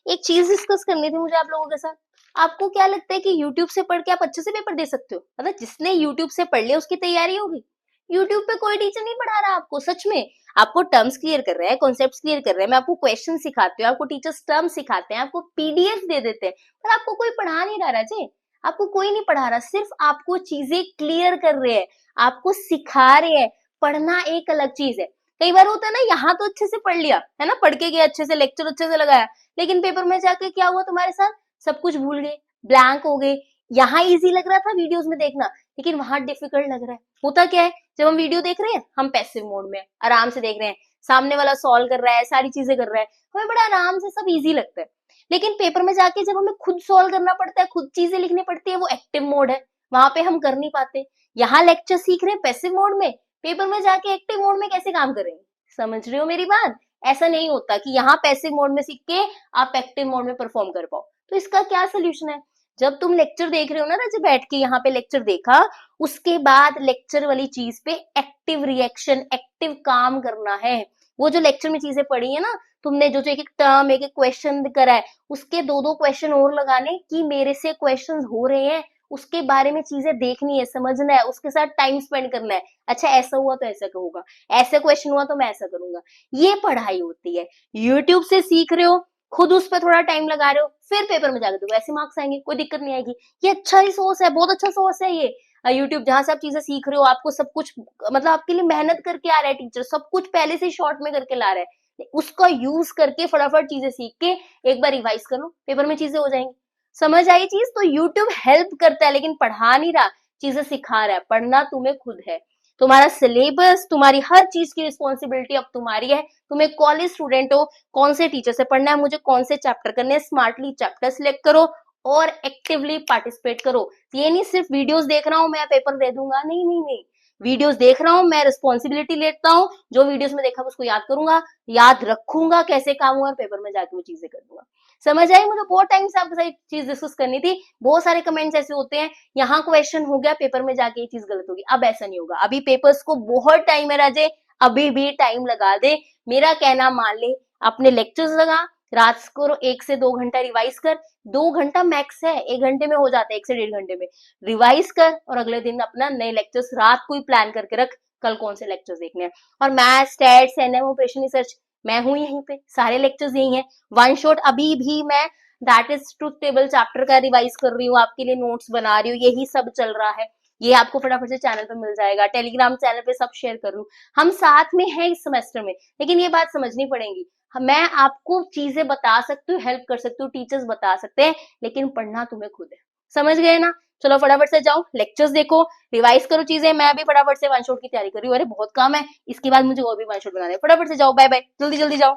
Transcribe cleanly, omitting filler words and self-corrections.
एक चीज डिस्कस करनी थी मुझे आप लोगों के साथ। आपको क्या लगता है कि यूट्यूब से पढ़ के आप अच्छे से पेपर दे सकते हो? मतलब जिसने यूट्यूब से पढ़ लिया उसकी तैयारी होगी। यूट्यूब पे कोई टीचर नहीं पढ़ा रहा आपको, सच में। आपको टर्म्स क्लियर कर रहा है, कॉन्सेप्ट्स क्लियर कर रहा है, मैं आपको क्वेश्चन सिखाती हूँ, आपको टीचर्स टर्म्स सिखाते हैं, आपको पीडीएफ दे देते हैं, पर आपको कोई पढ़ा नहीं रहा राजे। आपको कोई नहीं पढ़ा रहा, सिर्फ आपको चीजें क्लियर कर रहे हैं, आपको सिखा रहे हैं। पढ़ना एक अलग चीज है। कई बार होता है ना, यहाँ तो अच्छे से पढ़ लिया है ना, पढ़ के गए अच्छे से, लेक्चर अच्छे से लगाया, लेकिन पेपर में जाके क्या हुआ तुम्हारे साथ? सब कुछ भूल गए, ब्लैंक हो गए। यहाँ इजी लग रहा था वीडियोस में देखना, लेकिन वहां डिफिकल्ट लग रहा है। होता क्या है, जब हम वीडियो देख रहे हैं, हम पैसिव मोड में आराम से देख रहे हैं, सामने वाला सॉल्व कर रहा है, सारी चीजें कर रहा है, हमें बड़ा आराम से सब इजी लगता है। लेकिन पेपर में जाके जब हमें खुद सॉल्व करना पड़ता है, खुद चीजें लिखनी पड़ती है, वो एक्टिव मोड है, वहां पे हम कर नहीं पाते। यहाँ लेक्चर सीख रहे हैं पैसिव मोड में, पेपर में जाके एक्टिव मोड में कैसे काम करेंगे? समझ रहे हो मेरी बात? ऐसा नहीं होता कि यहाँ पैसिव मोड में सीख के आप एक्टिव मोड में परफॉर्म कर पाओ। तो इसका क्या सोल्यूशन है? जब तुम लेक्चर देख रहे हो ना, जब बैठ के यहाँ पे लेक्चर देखा, उसके बाद लेक्चर वाली चीज पे एक्टिव रिएक्शन, एक्टिव काम करना है। वो जो लेक्चर में चीजें पढ़ी है ना, तुमने जो जो एक एक टर्म, एक एक क्वेश्चन करा है, उसके दो दो क्वेश्चन और लगाने कि मेरे से क्वेश्चन हो रहे हैं, उसके बारे में चीजें देखनी है, समझना है, उसके साथ टाइम स्पेंड करना है। अच्छा ऐसा हुआ तो ऐसा होगा, ऐसा क्वेश्चन हुआ तो मैं ऐसा करूंगा। ये पढ़ाई होती है। यूट्यूब से सीख रहे हो, खुद उस पर थोड़ा टाइम लगा रहे हो, फिर पेपर में जाकर तो ऐसे मार्क्स आएंगे, कोई दिक्कत नहीं आएगी। ये अच्छा ही सोर्स है, बहुत अच्छा सोर्स है ये यूट्यूब, जहां से आप चीजें सीख रहे हो, आपको सब कुछ, मतलब आपके लिए मेहनत करके आ रहा है टीचर, सब कुछ पहले से शॉर्ट में करके ला रहा है। उसका यूज करके फटाफट चीजें सीख के एक बार रिवाइज करो, पेपर में चीजें हो जाएंगी। समझ आई चीज? तो यूट्यूब हेल्प करता है, लेकिन पढ़ा नहीं रहा, चीजें सिखा रहा है। पढ़ना तुम्हें खुद है। तुम्हारा सिलेबस, तुम्हारी हर चीज की रिस्पॉन्सिबिलिटी अब तुम्हारी है। तुम एक कॉलेज स्टूडेंट हो, कौन से टीचर से पढ़ना है, मुझे कौन से चैप्टर करने हैं, स्मार्टली चैप्टर सिलेक्ट करो और एक्टिवली पार्टिसिपेट करो। ये नहीं सिर्फ वीडियोस देख रहा हूँ मैं पेपर दे दूंगा, नहीं नहीं नहीं। वीडियोस देख रहा हूँ मैं, रिस्पॉन्सिबिलिटी लेता हूँ, जो वीडियोस में देखा उसको याद करूंगा, याद रखूंगा कैसे काम हुआ, और पेपर में जाके वो चीजें कर दूंगा। समझ आई? मुझे बहुत टाइम से आपके साथ चीज डिस्कस करनी थी। बहुत सारे कमेंट्स ऐसे होते हैं, यहाँ क्वेश्चन हो गया, पेपर में जाके ये चीज गलत होगी। अब ऐसा नहीं होगा, अभी पेपर्स को बहुत टाइम है राजे, अभी भी टाइम लगा दे। मेरा कहना मान ले, अपने लेक्चर्स लगा, रात को 1 से 2 घंटा रिवाइज कर। 2 घंटा मैक्स है, 1 घंटे में हो जाता है, 1 से 1.5 घंटे में रिवाइज कर, और अगले दिन अपना नए लेक्चर्स रात को ही प्लान करके रख, कल कौन से लेक्चर्स देखने हैं। और maths, stats, NM, operation research, मैं हूं यहीं पे, सारे लेक्चर्स यही हैं। वन शॉट अभी भी मैं that is truth table chapter का रिवाइज कर रही हूँ, आपके लिए नोट्स बना रही हूँ, यही सब चल रहा है। ये आपको फटाफट से चैनल पे मिल जाएगा, टेलीग्राम चैनल पे सब शेयर कर रही हूँ। हम साथ में हैं इस सेमेस्टर में, लेकिन ये बात समझनी पड़ेगी। मैं आपको चीजें बता सकती हूँ, हेल्प कर सकती हूँ, टीचर्स बता सकते हैं, लेकिन पढ़ना तुम्हें खुद है। समझ गए ना? चलो फटाफट से जाओ, लेक्चर्स देखो, रिवाइज करो चीजें। मैं भी फटाफट से वन शॉट की तैयारी कर रही हूँ। अरे बहुत काम है, इसके बाद मुझे और भी वन शॉट बनाने हैं। फटाफट से जाओ, बाय बाय, जल्दी जल्दी जाओ।